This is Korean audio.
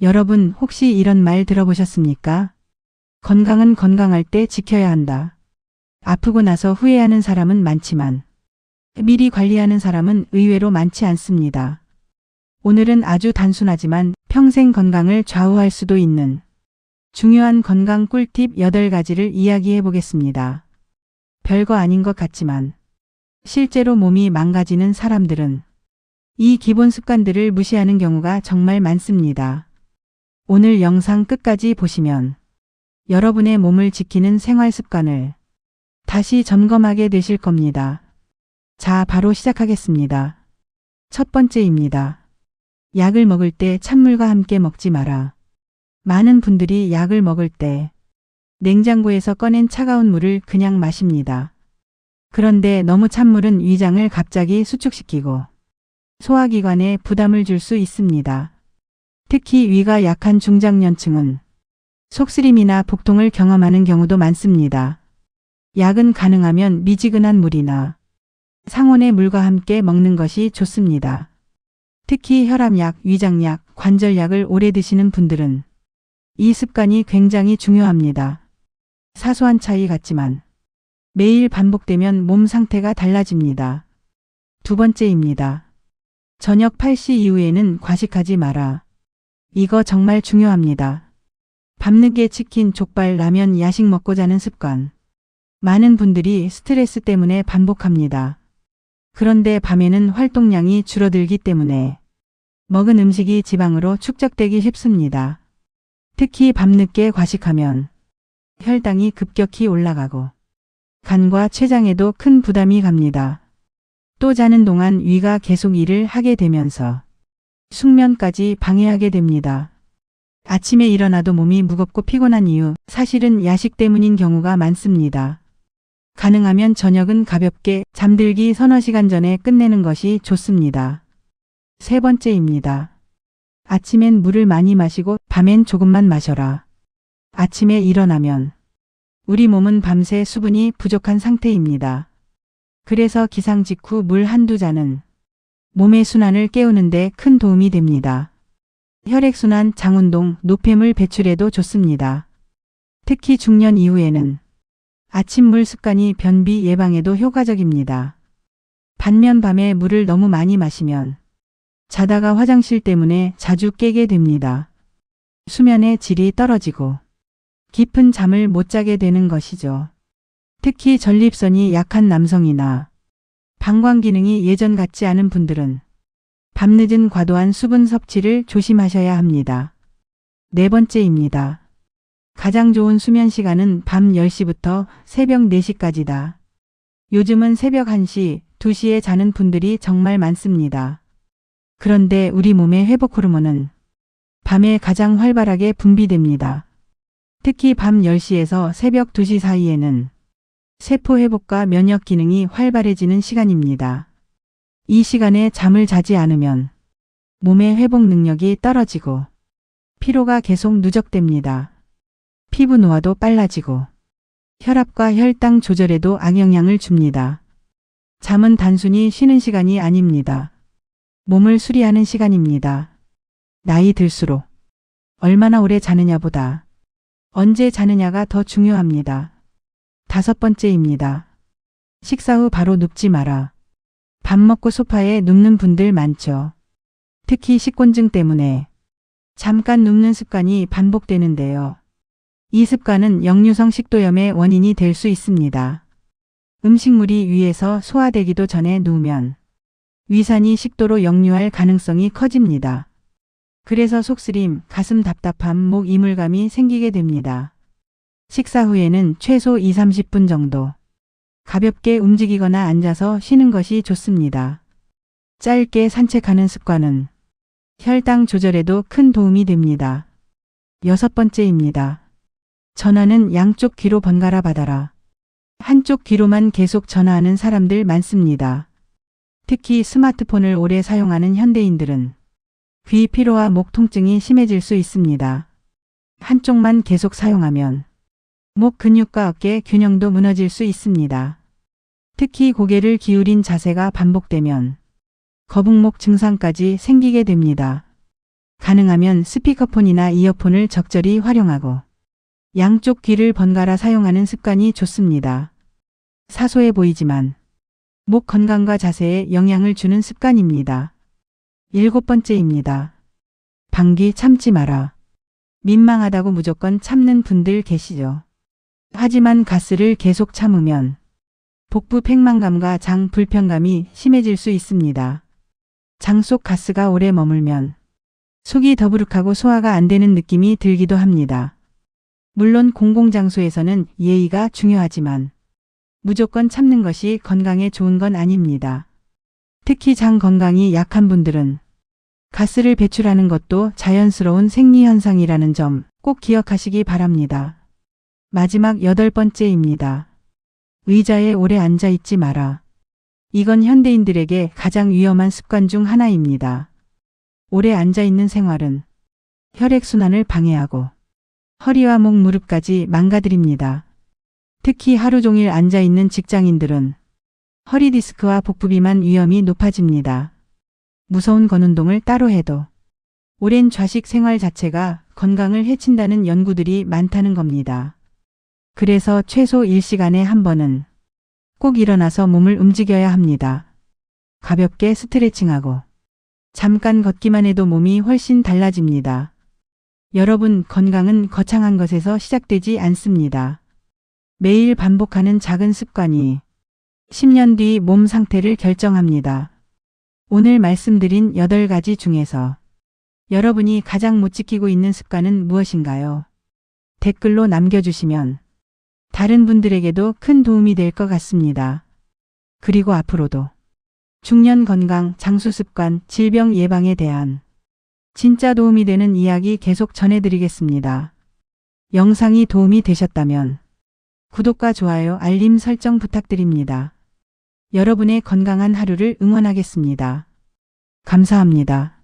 여러분 혹시 이런 말 들어보셨습니까? 건강은 건강할 때 지켜야 한다. 아프고 나서 후회하는 사람은 많지만 미리 관리하는 사람은 의외로 많지 않습니다. 오늘은 아주 단순하지만 평생 건강을 좌우할 수도 있는 중요한 건강 꿀팁 8가지를 이야기해 보겠습니다. 별거 아닌 것 같지만 실제로 몸이 망가지는 사람들은 이 기본 습관들을 무시하는 경우가 정말 많습니다. 오늘 영상 끝까지 보시면 여러분의 몸을 지키는 생활 습관을 다시 점검하게 되실 겁니다. 자, 바로 시작하겠습니다. 첫 번째입니다. 약을 먹을 때 찬물과 함께 먹지 마라. 많은 분들이 약을 먹을 때 냉장고에서 꺼낸 차가운 물을 그냥 마십니다. 그런데 너무 찬 물은 위장을 갑자기 수축시키고 소화기관에 부담을 줄 수 있습니다. 특히 위가 약한 중장년층은 속쓰림이나 복통을 경험하는 경우도 많습니다. 약은 가능하면 미지근한 물이나 상온의 물과 함께 먹는 것이 좋습니다. 특히 혈압약, 위장약, 관절약을 오래 드시는 분들은 이 습관이 굉장히 중요합니다. 사소한 차이 같지만 매일 반복되면 몸 상태가 달라집니다. 두 번째입니다. 저녁 8시 이후에는 과식하지 마라. 이거 정말 중요합니다. 밤늦게 치킨, 족발, 라면, 야식 먹고 자는 습관. 많은 분들이 스트레스 때문에 반복합니다. 그런데 밤에는 활동량이 줄어들기 때문에 먹은 음식이 지방으로 축적되기 쉽습니다. 특히 밤늦게 과식하면 혈당이 급격히 올라가고 간과 췌장에도 큰 부담이 갑니다. 또 자는 동안 위가 계속 일을 하게 되면서 숙면까지 방해하게 됩니다. 아침에 일어나도 몸이 무겁고 피곤한 이유, 사실은 야식 때문인 경우가 많습니다. 가능하면 저녁은 가볍게 잠들기 서너 시간 전에 끝내는 것이 좋습니다. 세 번째입니다. 아침엔 물을 많이 마시고 밤엔 조금만 마셔라. 아침에 일어나면 우리 몸은 밤새 수분이 부족한 상태입니다. 그래서 기상 직후 물 한두 잔은 몸의 순환을 깨우는 데 큰 도움이 됩니다. 혈액순환, 장운동, 노폐물 배출에도 좋습니다. 특히 중년 이후에는 아침물 습관이 변비 예방에도 효과적입니다. 반면 밤에 물을 너무 많이 마시면 자다가 화장실 때문에 자주 깨게 됩니다. 수면의 질이 떨어지고 깊은 잠을 못 자게 되는 것이죠. 특히 전립선이 약한 남성이나 방광 기능이 예전 같지 않은 분들은 밤늦은 과도한 수분 섭취를 조심하셔야 합니다. 네 번째입니다. 가장 좋은 수면 시간은 밤 10시부터 새벽 4시까지다. 요즘은 새벽 1시, 2시에 자는 분들이 정말 많습니다. 그런데 우리 몸의 회복 호르몬은 밤에 가장 활발하게 분비됩니다. 특히 밤 10시에서 새벽 2시 사이에는 세포 회복과 면역 기능이 활발해지는 시간입니다. 이 시간에 잠을 자지 않으면 몸의 회복 능력이 떨어지고 피로가 계속 누적됩니다. 피부 노화도 빨라지고 혈압과 혈당 조절에도 악영향을 줍니다. 잠은 단순히 쉬는 시간이 아닙니다. 몸을 수리하는 시간입니다. 나이 들수록 얼마나 오래 자느냐보다 언제 자느냐가 더 중요합니다. 다섯 번째입니다. 식사 후 바로 눕지 마라. 밥 먹고 소파에 눕는 분들 많죠. 특히 식곤증 때문에 잠깐 눕는 습관이 반복되는데요. 이 습관은 역류성 식도염의 원인이 될 수 있습니다. 음식물이 위에서 소화되기도 전에 누우면 위산이 식도로 역류할 가능성이 커집니다. 그래서 속쓰림, 가슴 답답함, 목 이물감이 생기게 됩니다. 식사 후에는 최소 2~30분 정도 가볍게 움직이거나 앉아서 쉬는 것이 좋습니다. 짧게 산책하는 습관은 혈당 조절에도 큰 도움이 됩니다. 여섯 번째입니다. 전화는 양쪽 귀로 번갈아 받아라. 한쪽 귀로만 계속 전화하는 사람들 많습니다. 특히 스마트폰을 오래 사용하는 현대인들은 귀 피로와 목 통증이 심해질 수 있습니다. 한쪽만 계속 사용하면 목 근육과 어깨 균형도 무너질 수 있습니다. 특히 고개를 기울인 자세가 반복되면 거북목 증상까지 생기게 됩니다. 가능하면 스피커폰이나 이어폰을 적절히 활용하고 양쪽 귀를 번갈아 사용하는 습관이 좋습니다. 사소해 보이지만 목 건강과 자세에 영향을 주는 습관입니다. 7번째입니다. 방귀 참지 마라. 민망하다고 무조건 참는 분들 계시죠. 하지만 가스를 계속 참으면 복부 팽만감과 장 불편감이 심해질 수 있습니다. 장 속 가스가 오래 머물면 속이 더부룩하고 소화가 안 되는 느낌이 들기도 합니다. 물론 공공장소에서는 예의가 중요하지만 무조건 참는 것이 건강에 좋은 건 아닙니다. 특히 장 건강이 약한 분들은 가스를 배출하는 것도 자연스러운 생리현상이라는 점 꼭 기억하시기 바랍니다. 마지막 8번째입니다. 의자에 오래 앉아 있지 마라. 이건 현대인들에게 가장 위험한 습관 중 하나입니다. 오래 앉아 있는 생활은 혈액순환을 방해하고 허리와 목, 무릎까지 망가뜨립니다. 특히 하루 종일 앉아 있는 직장인들은 허리 디스크와 복부 비만 위험이 높아집니다. 무서운 건운동을 따로 해도 오랜 좌식 생활 자체가 건강을 해친다는 연구들이 많다는 겁니다. 그래서 최소 1시간에 한 번은 꼭 일어나서 몸을 움직여야 합니다. 가볍게 스트레칭하고 잠깐 걷기만 해도 몸이 훨씬 달라집니다. 여러분, 건강은 거창한 것에서 시작되지 않습니다. 매일 반복하는 작은 습관이 10년 뒤 몸 상태를 결정합니다. 오늘 말씀드린 8가지 중에서 여러분이 가장 못 지키고 있는 습관은 무엇인가요? 댓글로 남겨주시면 다른 분들에게도 큰 도움이 될 것 같습니다. 그리고 앞으로도 중년 건강, 장수 습관, 질병 예방에 대한 진짜 도움이 되는 이야기 계속 전해드리겠습니다. 영상이 도움이 되셨다면 구독과 좋아요, 알림 설정 부탁드립니다. 여러분의 건강한 하루를 응원하겠습니다. 감사합니다.